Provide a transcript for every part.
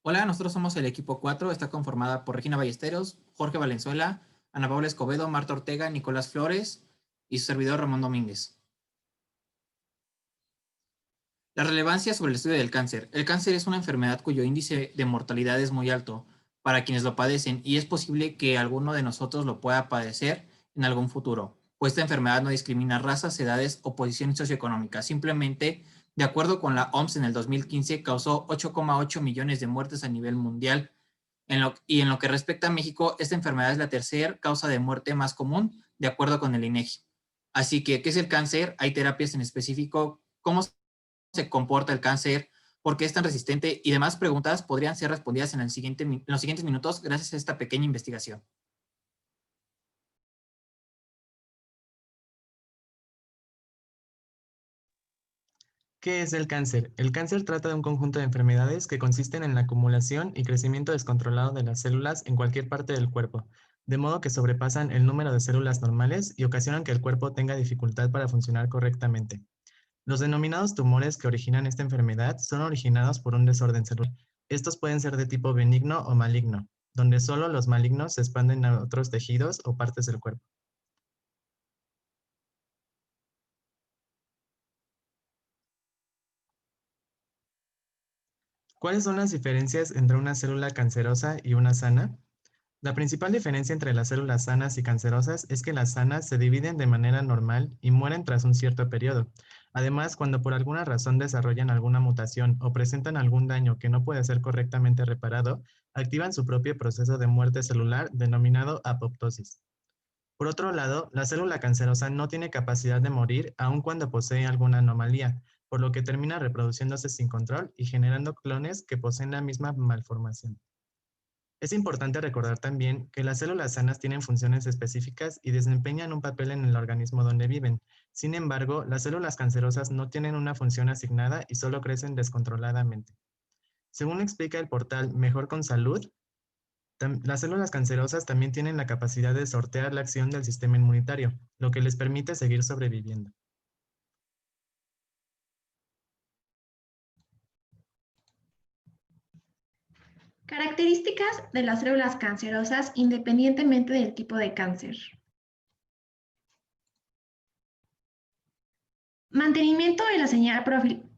Hola, nosotros somos el equipo 4, está conformada por Regina Ballesteros, Jorge Valenzuela, Ana Paula Escobedo, Marta Ortega, Nicolás Flores y su servidor Ramón Domínguez. La relevancia sobre el estudio del cáncer. El cáncer es una enfermedad cuyo índice de mortalidad es muy alto para quienes lo padecen y es posible que alguno de nosotros lo pueda padecer en algún futuro, pues esta enfermedad no discrimina razas, edades o posiciones socioeconómicas. Simplemente, de acuerdo con la OMS, en el 2015 causó 8,8 millones de muertes a nivel mundial. En lo que respecta a México, esta enfermedad es la tercera causa de muerte más común, de acuerdo con el INEGI. Así que, ¿qué es el cáncer? Hay terapias en específico, cómo se comporta el cáncer, por qué es tan resistente y demás preguntas podrían ser respondidas en los siguientes minutos gracias a esta pequeña investigación. ¿Qué es el cáncer? El cáncer trata de un conjunto de enfermedades que consisten en la acumulación y crecimiento descontrolado de las células en cualquier parte del cuerpo, de modo que sobrepasan el número de células normales y ocasionan que el cuerpo tenga dificultad para funcionar correctamente. Los denominados tumores que originan esta enfermedad son originados por un desorden celular. Estos pueden ser de tipo benigno o maligno, donde solo los malignos se expanden a otros tejidos o partes del cuerpo. ¿Cuáles son las diferencias entre una célula cancerosa y una sana? La principal diferencia entre las células sanas y cancerosas es que las sanas se dividen de manera normal y mueren tras un cierto periodo. Además, cuando por alguna razón desarrollan alguna mutación o presentan algún daño que no puede ser correctamente reparado, activan su propio proceso de muerte celular denominado apoptosis. Por otro lado, la célula cancerosa no tiene capacidad de morir aun cuando posee alguna anomalía, por lo que termina reproduciéndose sin control y generando clones que poseen la misma malformación. Es importante recordar también que las células sanas tienen funciones específicas y desempeñan un papel en el organismo donde viven. Sin embargo, las células cancerosas no tienen una función asignada y solo crecen descontroladamente. Según explica el portal Mejor con Salud, las células cancerosas también tienen la capacidad de sortear la acción del sistema inmunitario, lo que les permite seguir sobreviviendo. Características de las células cancerosas independientemente del tipo de cáncer. Mantenimiento de la señal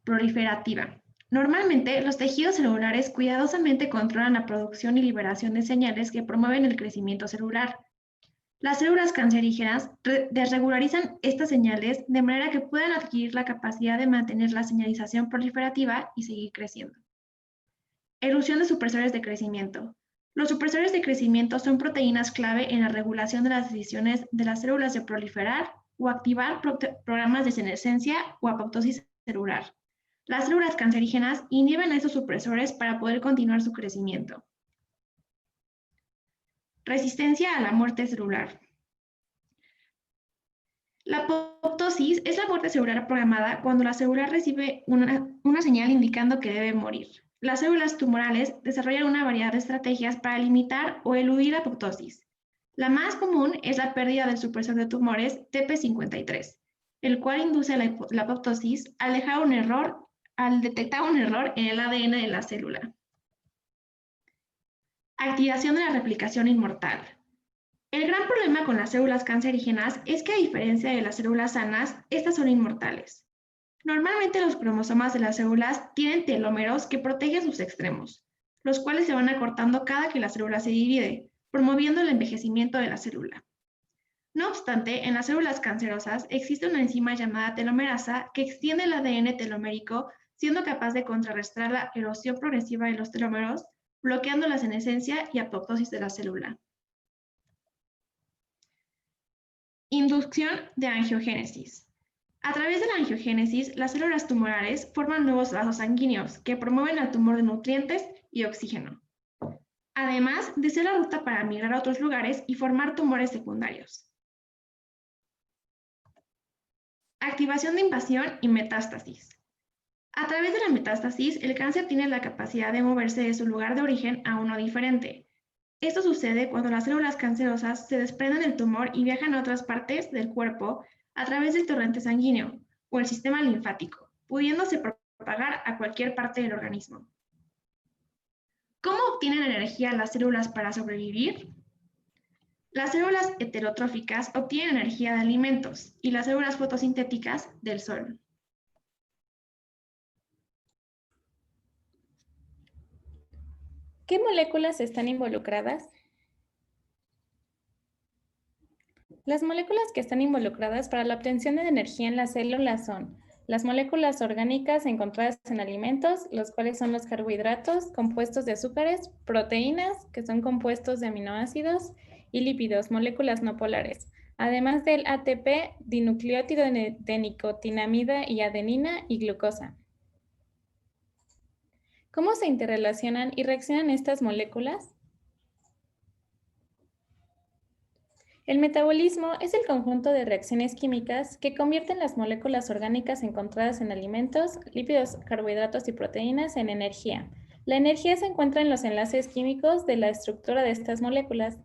proliferativa. Normalmente, los tejidos celulares cuidadosamente controlan la producción y liberación de señales que promueven el crecimiento celular. Las células cancerígenas desregularizan estas señales de manera que puedan adquirir la capacidad de mantener la señalización proliferativa y seguir creciendo. Elusión de supresores de crecimiento. Los supresores de crecimiento son proteínas clave en la regulación de las decisiones de las células de proliferar o activar programas de senescencia o apoptosis celular. Las células cancerígenas inhiben a estos supresores para poder continuar su crecimiento. Resistencia a la muerte celular. La apoptosis es la muerte celular programada cuando la célula recibe una señal indicando que debe morir. Las células tumorales desarrollan una variedad de estrategias para limitar o eludir la apoptosis. La más común es la pérdida del supresor de tumores TP53, el cual induce la apoptosis al detectar un error en el ADN de la célula. Activación de la replicación inmortal. El gran problema con las células cancerígenas es que, a diferencia de las células sanas, estas son inmortales. Normalmente los cromosomas de las células tienen telómeros que protegen sus extremos, los cuales se van acortando cada que la célula se divide, promoviendo el envejecimiento de la célula. No obstante, en las células cancerosas existe una enzima llamada telomerasa que extiende el ADN telomérico, siendo capaz de contrarrestar la erosión progresiva de los telómeros, bloqueando la senescencia y apoptosis de la célula. Inducción de angiogénesis. A través de la angiogénesis, las células tumorales forman nuevos vasos sanguíneos que promueven al tumor de nutrientes y oxígeno, además de ser la ruta para migrar a otros lugares y formar tumores secundarios. Activación de invasión y metástasis. A través de la metástasis, el cáncer tiene la capacidad de moverse de su lugar de origen a uno diferente. Esto sucede cuando las células cancerosas se desprenden del tumor y viajan a otras partes del cuerpo a través del torrente sanguíneo o el sistema linfático, pudiéndose propagar a cualquier parte del organismo. ¿Cómo obtienen energía las células para sobrevivir? Las células heterotróficas obtienen energía de alimentos y las células fotosintéticas del sol. ¿Qué moléculas están involucradas? Las moléculas que están involucradas para la obtención de energía en las células son las moléculas orgánicas encontradas en alimentos, los cuales son los carbohidratos, compuestos de azúcares, proteínas, que son compuestos de aminoácidos, y lípidos, moléculas no polares, además del ATP, dinucleótido de nicotinamida y adenina y glucosa. ¿Cómo se interrelacionan y reaccionan estas moléculas? El metabolismo es el conjunto de reacciones químicas que convierten las moléculas orgánicas encontradas en alimentos, lípidos, carbohidratos y proteínas en energía. La energía se encuentra en los enlaces químicos de la estructura de estas moléculas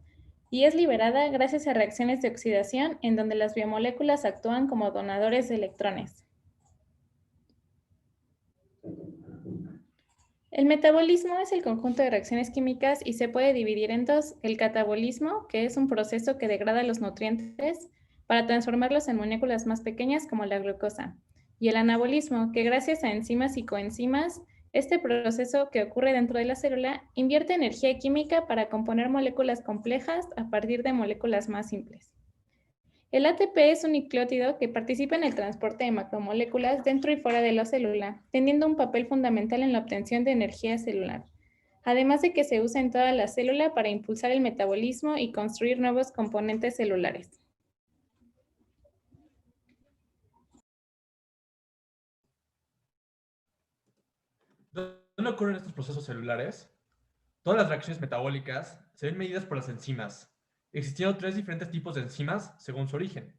y es liberada gracias a reacciones de oxidación en donde las biomoléculas actúan como donadores de electrones. El metabolismo es el conjunto de reacciones químicas y se puede dividir en dos: el catabolismo, que es un proceso que degrada los nutrientes para transformarlos en moléculas más pequeñas como la glucosa, y el anabolismo, que gracias a enzimas y coenzimas, este proceso que ocurre dentro de la célula invierte energía química para componer moléculas complejas a partir de moléculas más simples. El ATP es un nucleótido que participa en el transporte de macromoléculas dentro y fuera de la célula, teniendo un papel fundamental en la obtención de energía celular, además de que se usa en toda la célula para impulsar el metabolismo y construir nuevos componentes celulares. ¿Dónde ocurren estos procesos celulares? Todas las reacciones metabólicas se ven medidas por las enzimas, existiendo 3 diferentes tipos de enzimas según su origen,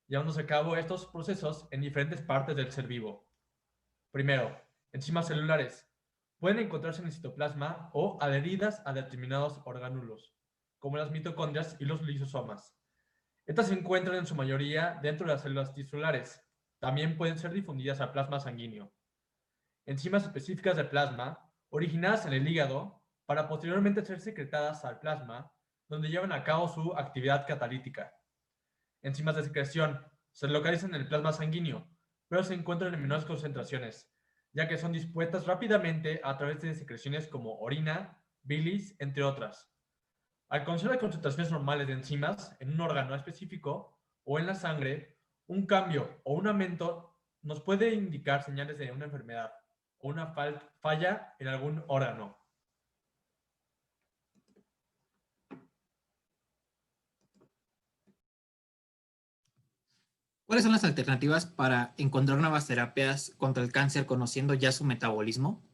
llevándose a cabo estos procesos en diferentes partes del ser vivo. Primero, enzimas celulares. Pueden encontrarse en el citoplasma o adheridas a determinados orgánulos, como las mitocondrias y los lisosomas. Estas se encuentran en su mayoría dentro de las células tisulares. También pueden ser difundidas al plasma sanguíneo. Enzimas específicas del plasma, originadas en el hígado, para posteriormente ser secretadas al plasma, donde llevan a cabo su actividad catalítica. Enzimas de secreción se localizan en el plasma sanguíneo, pero se encuentran en menores concentraciones, ya que son dispuestas rápidamente a través de secreciones como orina, bilis, entre otras. Al conocer las concentraciones normales de enzimas en un órgano específico o en la sangre, un cambio o un aumento nos puede indicar señales de una enfermedad o una falla en algún órgano. ¿Cuáles son las alternativas para encontrar nuevas terapias contra el cáncer conociendo ya su metabolismo?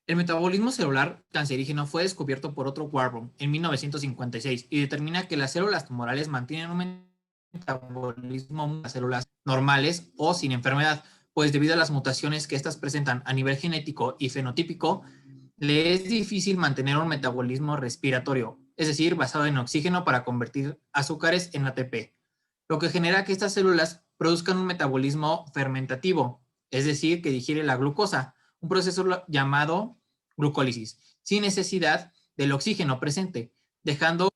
El metabolismo celular cancerígeno fue descubierto por Otto Warburg en 1956 y determina que las células tumorales mantienen un metabolismo de las células normales o sin enfermedad, pues debido a las mutaciones que éstas presentan a nivel genético y fenotípico, le es difícil mantener un metabolismo respiratorio, es decir, basado en oxígeno para convertir azúcares en ATP, lo que genera que estas células produzcan un metabolismo fermentativo, es decir, que digiere la glucosa, un proceso llamado glucólisis, sin necesidad del oxígeno presente, dejando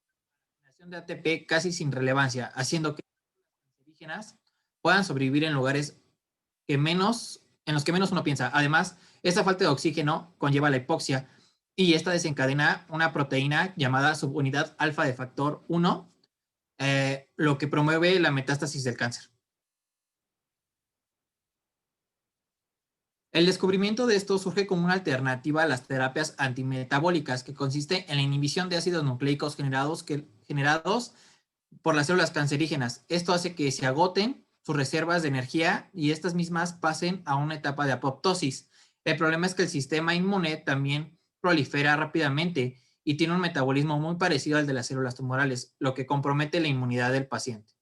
la generación de ATP casi sin relevancia, haciendo que las cancerígenas puedan sobrevivir en lugares en los que menos uno piensa. Además, esta falta de oxígeno conlleva la hipoxia y esta desencadena una proteína llamada subunidad alfa de factor 1, lo que promueve la metástasis del cáncer. El descubrimiento de esto surge como una alternativa a las terapias antimetabólicas, que consiste en la inhibición de ácidos nucleicos generados por las células cancerígenas. Esto hace que se agoten sus reservas de energía y estas mismas pasen a una etapa de apoptosis. El problema es que el sistema inmune también prolifera rápidamente y tiene un metabolismo muy parecido al de las células tumorales, lo que compromete la inmunidad del paciente.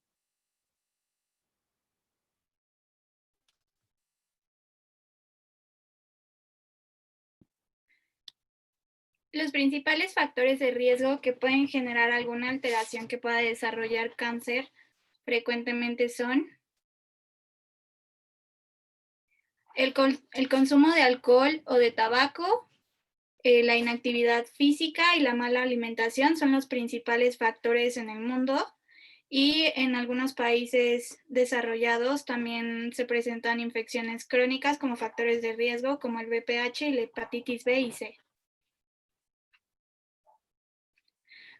Los principales factores de riesgo que pueden generar alguna alteración que pueda desarrollar cáncer frecuentemente son El consumo de alcohol o de tabaco, la inactividad física y la mala alimentación son los principales factores en el mundo. Y en algunos países desarrollados también se presentan infecciones crónicas como factores de riesgo, como el VPH y la hepatitis B y C.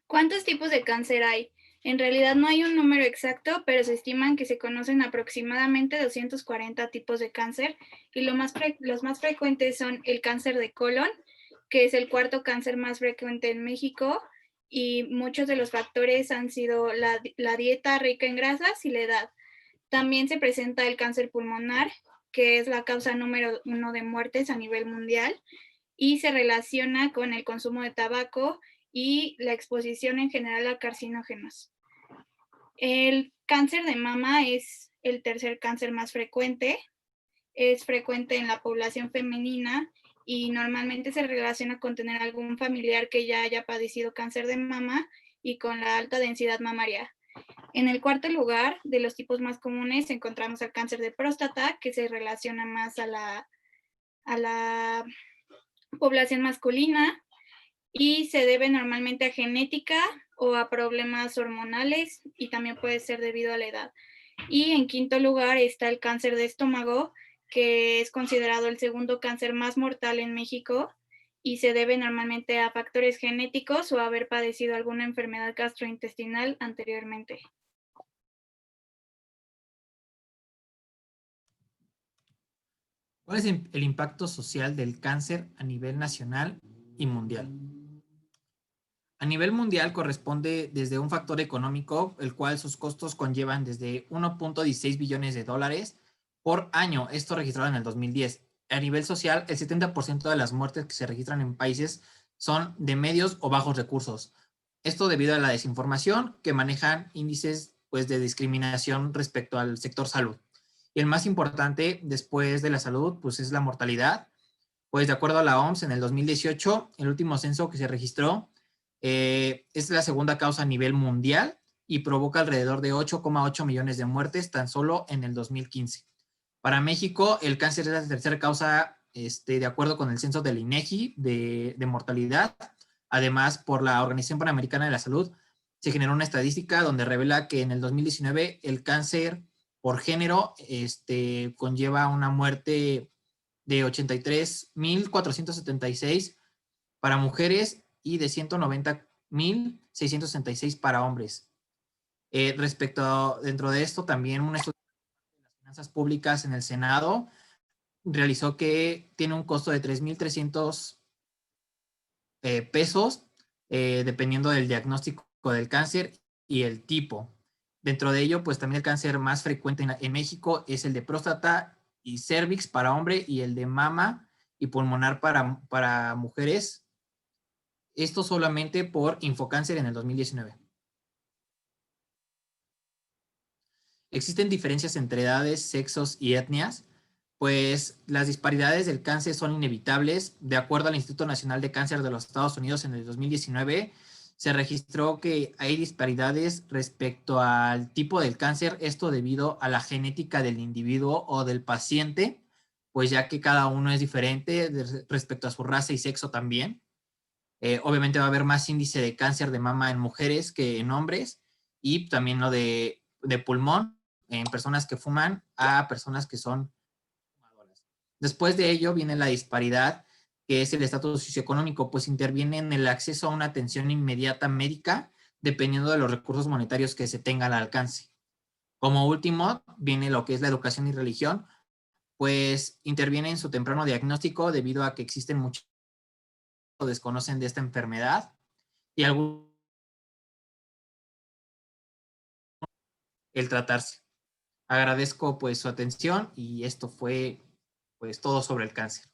¿Cuántos tipos de cáncer hay? En realidad no hay un número exacto, pero se estiman que se conocen aproximadamente 240 tipos de cáncer y los más frecuentes son el cáncer de colon, que es el cuarto cáncer más frecuente en México, y muchos de los factores han sido la dieta rica en grasas y la edad. También se presenta el cáncer pulmonar, que es la causa número 1 de muertes a nivel mundial y se relaciona con el consumo de tabaco y la exposición en general a carcinógenos. El cáncer de mama es el tercer cáncer más frecuente. Es frecuente en la población femenina y normalmente se relaciona con tener algún familiar que ya haya padecido cáncer de mama y con la alta densidad mamaria. En el cuarto lugar de los tipos más comunes encontramos el cáncer de próstata, que se relaciona más a la población masculina y se debe normalmente a genética o a problemas hormonales y también puede ser debido a la edad. Y en quinto lugar está el cáncer de estómago, que es considerado el segundo cáncer más mortal en México y se debe normalmente a factores genéticos o haber padecido alguna enfermedad gastrointestinal anteriormente. ¿Cuál es el impacto social del cáncer a nivel nacional y mundial? A nivel mundial corresponde desde un factor económico, el cual sus costos conllevan desde 1.16 billones de dólares por año, esto registrado en el 2010. A nivel social, el 70% de las muertes que se registran en países son de medios o bajos recursos. Esto debido a la desinformación que manejan índices pues, de discriminación respecto al sector salud. Y el más importante después de la salud pues, es la mortalidad. Pues de acuerdo a la OMS, en el 2018, el último censo que se registró, es la segunda causa a nivel mundial y provoca alrededor de 8,8 millones de muertes tan solo en el 2015. Para México, el cáncer es la tercera causa, de acuerdo con el censo del INEGI, de mortalidad. Además, por la Organización Panamericana de la Salud, se generó una estadística donde revela que en el 2019 el cáncer por género conlleva una muerte de 83.476 para mujeres y de 190.666 para hombres. Dentro de esto, también un estudio de las finanzas públicas en el Senado realizó que tiene un costo de 3.300 pesos, dependiendo del diagnóstico del cáncer y el tipo. Dentro de ello, pues también el cáncer más frecuente en México es el de próstata y cervix para hombre y el de mama y pulmonar para mujeres. Esto solamente por Infocáncer en el 2019. ¿Existen diferencias entre edades, sexos y etnias? Pues las disparidades del cáncer son inevitables. De acuerdo al Instituto Nacional de Cáncer de los Estados Unidos, en el 2019 se registró que hay disparidades respecto al tipo del cáncer, esto debido a la genética del individuo o del paciente, pues ya que cada uno es diferente respecto a su raza y sexo también. Obviamente va a haber más índice de cáncer de mama en mujeres que en hombres y también lo de pulmón en personas que fuman a personas que son fumadoras. Después de ello viene la disparidad, que es el estatus socioeconómico, pues interviene en el acceso a una atención inmediata médica dependiendo de los recursos monetarios que se tengan al alcance. Como último, viene lo que es la educación y religión, pues interviene en su temprano diagnóstico debido a que existen muchos que desconocen de esta enfermedad y algún el tratarse. Agradezco pues su atención y esto fue pues todo sobre el cáncer.